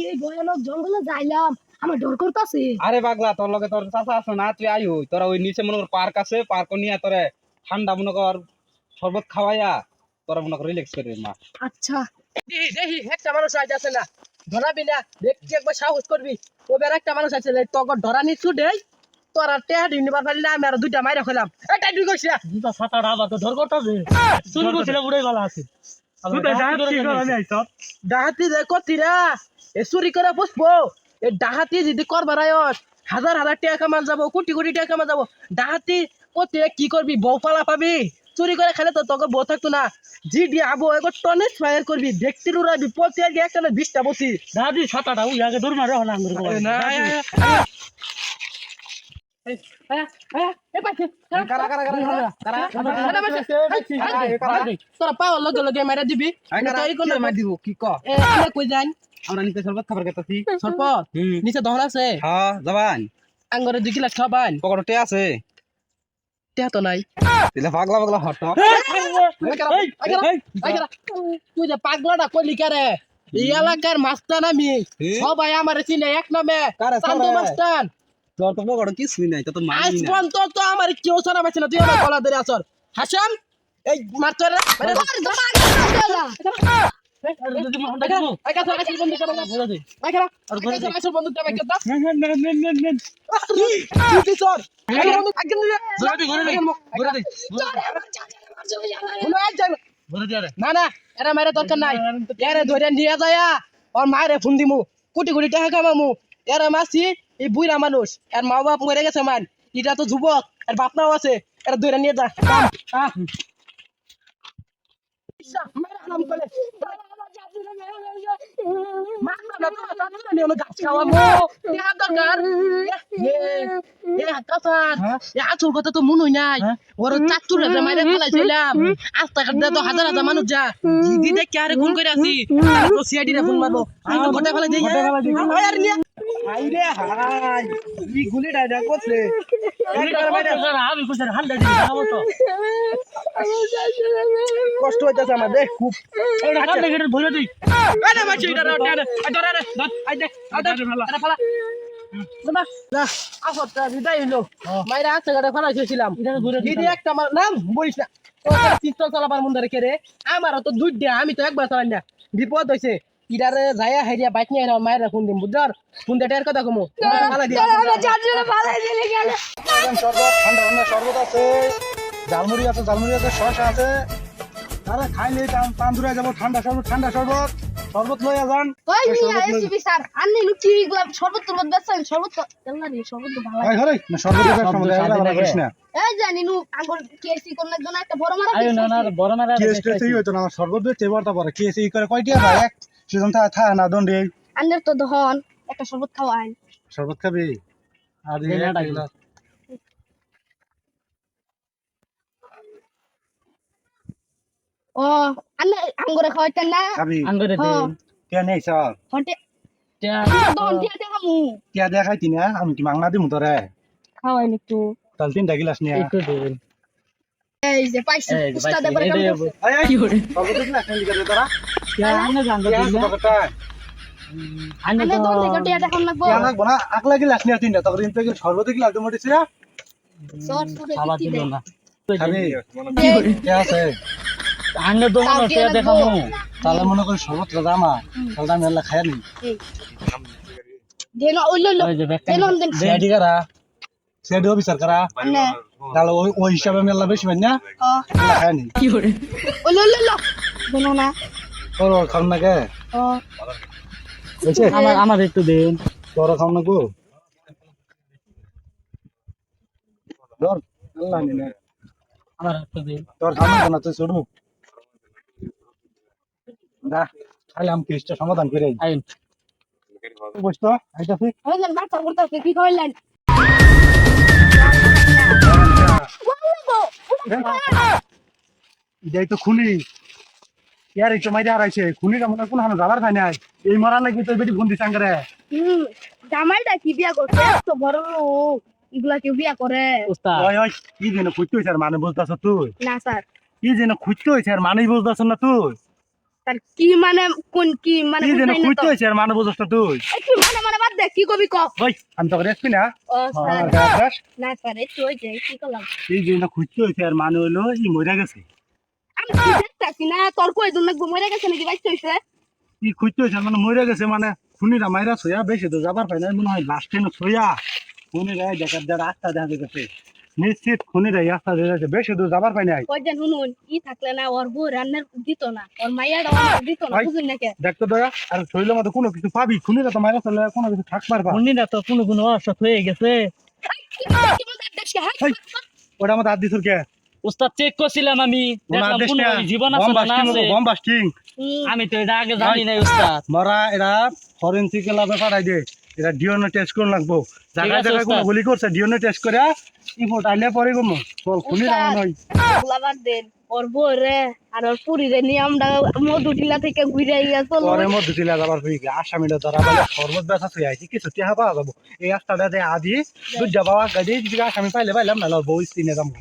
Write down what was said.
এই ভয়ানক জঙ্গলে যাইলাম, আমার ডর করতেছে। আরে পাগলা, তোর লগে তোর চাচা আছে না, তুই আইও। তোরা ওই নিচে মনে কর পার্ক আছে, পার্ক নিয়ে তোরে ঠান্ডা মনে কর শরবত খাওয়াইয়া তোরা মনে কর রিল্যাক্স করবি মা। আচ্ছা দেখি একটা মানুষ আছে না, ধরাবি না, দেখছি একবার সাহস করবি। ওদের একটা মানুষ আছে তোকে ধরা নিচ্ছু দেই, তোরা টেহা নিবার পারলি না, আমি আর দুইটা মাইরা খেলাম। এটা তুই কইছিস দুটা সাত আট আবার তো ধর করতেছে শুরু করছিল বুড়াই ভালো আছে ডাহাতি করতিরা এ চুরি করে বসবো। এ ডাহাতি যদি করবার আয়স হাজার হাজার টাকা কামান যাবো, কোটি কোটি টাকা কামান যাবো। ডাহাতি করতে কি করবি, বউ পালা পাবি। চুরি করে খেলে তো তোকে বউ থাকতো না। জি দিয়ে আবো এবার টনে ফায়ার করবি, দেখতে উড়াবি, পথে আর একটা না 20টা বসি দাদি সাত আট ওই আগে দৌড় মারে হলাম তোরা পাওয়ার লগে লগে মারা দিবি। দিব কি ক কই যান আমরা নিচে শরবত খাবার খেতেছি। সরপত নিচে দহন আছে, হ্যাঁ যাবান। আঙ্গরে 2 গ্লাস খাবান। পকেটে আছে, টেহা তো নাই। দিলে পাগলা পাগলা হট। তুই যে পাগলাটা কইলি কারে, এই এলাকার মাস্টার আমি, সবাই আমার চিনে এক নামে চান্দু মাস্টার। তোর তো পকেটে কিছুই নাই, তো মানি আজ না। পর্যন্ত তো আমার কেউ সারা পাইছে না, তুই আমার গলা ধরে আসর। হাসান এই মাস্টার না না, এরা মায়ের দরকার নাই। এরা ধরে নিয়ে যায় ওর মায়ের ফোন দিমু, কোটি কোটি টাকা কামামু। এরা মাসি এই বুইরা মানুষ, এর মা বাপ মরে গেছে মান, এটা তো যুবক, এর বাপ মাও আছে। এরা ধরে নিয়ে যা কথা তো মনে হয় নাই। ওর চাচুর মাইরে ফেলাইছিলাম, রাস্তাঘাট দিয়ে তো হাজার হাজার মানুষ যা দিদি দেখে আরে ফোন করে আসি, সিআইডি রে ফোন মারবো। আমি তো ঘটে ফেলাই দিই হাইরে হাই, ই গুলি ডাইরেক্ট করছে। কষ্ট হইতেছে আমার দেখ খুব। ভরে দিই মাইরা রাস্তাঘাটে ফেলাইছিলাম, দিদি একটা নাম বলিস না। পিস্তল চালাবার মন ধরে কে রে, আমারও তো দুধ দেয়া, আমি তো একবার চালাই না। বিপদ হয়েছে ইডারে যাইয়া হেরিয়া বাইক নিয়ে মায়ের ফোন দিম, বুঝার ফোন দেটার কথা কমো ফালা দিয়া। শরবত, ঠান্ডা ঠান্ডা শরবত আছে, ঝালমুড়ি আছে, ঝালমুড়ি আছে, শসা আছে। আরে খাইলে টান দূরে যাবো। ঠান্ডা শরবত, ঠান্ডা শরবত, শরবত লইয়া যান। ওই মিয়া এসবি স্যার আন্নি লুচি গুলা শরবত তোর বেচছেন, শরবত তো তেলা নি, শরবত তো ভালো। এই হরে না শরবত এর সময় আলাদা করিস না। এই জানি নু আঙ্গুর কেসি কোন জন্য একটা বড় মারা আয়ো না না বড় মারা কেসই হইতো না, আমার শরবত দিয়ে টেবারটা পরে কেসই করে কয়টিয়া ভাই এক সেজন থা না দন্ডে। আন্নের তো দহন একটা শরবত খাওয়াই। শরবত খাবি আর এটা এই ও আন্নে আঙ্গুরে খাওয়াইতেন না খাবি আঙ্গুরে দে হ্যাঁ কে নেই স্যার হটে টা দহন দিয়া দেখামু কে দেখাইতি না, আমি কি মাংনা দিমু তোরে। খাওয়াই একটু। তাহলে 3টা গিলাস নিয়া একটু দে এই যে পাইছি উস্তাদ এবারে কাম করছে। কি হরে শরবত দিলা খালি করে তোরা কে আনে জান কে আছে তোরটা আনে আন্নে তো দহন থেকে টিয়া দেখাম লাগবো। কে লাগবো না, আকলা গিলাস নিয়া 3টা তখন ইনতে গিল শরবত গিলাস দম দিছিরা সর সুরে খাবার দিতে দিল দে। না খাবি কে আছে। আনে তো তাও মনে কে কে লাগবো? দেখামু তাহলে মনে করি শরবত দামা, তাহলে আমি এলা খাই নি এই দেন ওইলো ওই যে ব্যাগ দেন দেন সেডি করা সেডি অফিসার করা আন্নে তাহলে ওই হিসাবে আমি এলা বেশি মাইনা এলা খাই নি ওইলো দেন না তোর খাও না কে ও বুঝছে আমার একটু দেন তোর খাও না গো ধর আল্লাহ নি না আমার একটু দেন তোর খাও না তুই ছড়ু না খালি আমি কেসটা সমাধান করে আইন বুঝতো আইতাছি ওইলেন বাচ্চা করতে কি কইলেন এটাই তো খুনি ইয়ার একটু মাইরে হারাইছে খুনিটা মনে কোন হানো যাবার খাই নাই এই মারা নাকি তো বেটি ফোন দিছে আঙ্গারে জামাইটা কি বিয়া করছে তো বড় লোক এগুলা কেউ বিয়া করে উস্তাদ ওই ওই কি যেন খুঁজতে হয়েছে আর মানে বুঝতেছ তুই না স্যার কি যেন খুঁজতে হয়েছে আর মানেই বুঝতেছ না তুই তার কি মানে কোন কি মানে কি যেন বুঝাই না খুঁজতে তো। হয়েছে আর মানে বুঝছ তুই এই কি মানে বাদ দে কি কবি ক ওই আমি তোকে রেসপি না ও স্যার আমার গায়ে দাস। না স্যার এই তুই যে কি করলাম এই যে না খুঁজতে হয়েছে আর মানে হইলো ই মরে গেছে আমি কি দেখতাছি না তোর কই দুন না ঘুমাইরা গেছে নাকি বাইতে হইছে কি খুঁজতে হয়েছে মানে মরে গেছে মানে খুনিরা মাইরা ছয়া বেশি তো যাবার পাই না মনে হয় লাস্ট ট্রেন ছয়া খুনিরা দেখার যারা রাস্তা দেখা গেছে নিশ্চিত খুনিরা রাস্তা দেখা গেছে বেশি দূর যাবার পাই নাই কই যে নুনুন ই থাকলে না ওর বউ রান্নার দিত না ওর মাইয়াটা আমার দিত না ভাই। বুঝুন নাকি দেখতো দয়া আর শরীরের মধ্যে কোনো কিছু পাবি খুনিরা তো মাইরা চলে কোনো কিছু থাক পারবা মুন্নিরা তো কোনো কোনো অসুখ হয়ে গেছে কি বলতে দেখছি হ্যাঁ এই, ওটা আমার দাঁত দিছুর কে উস্তাদ চেক করছিলাম আমি দেখলাম কোনো জীবন আছে না আছে বম বাস্টিং আমি তো এটা আগে জানি না উস্তাদ মরা এরা ফরেনসিক ল্যাবে পাঠাই দে এটা ডিএনএ টেস্ট করুন লাগবো জায়গায় আছে, জায়গায় কোনো ওস্তাদ। গুলি করছে ডিএনএ টেস্ট করে রিপোর্ট আইলে পরে গো চল খুনি না নয় গোলাবার দেন ওর বউ রে আর ওর পুরি রে নিয়ে আমরা মধু টিলা থেকে ঘুরে গিয়া চলো পরে মধ্যে দিলা যাবার হয়ে গেছে আসামিটা ধরা বলে সর্বত ব্যথা হয়ে আইছি কিছু টেহা পাওয়া যাবো এই রাস্তাটা দিয়ে আদি দুধ যাবা গাড়ি দিকে আসামি পাইলে পাইলাম না বউ স্ত্রী নিয়ে যাবো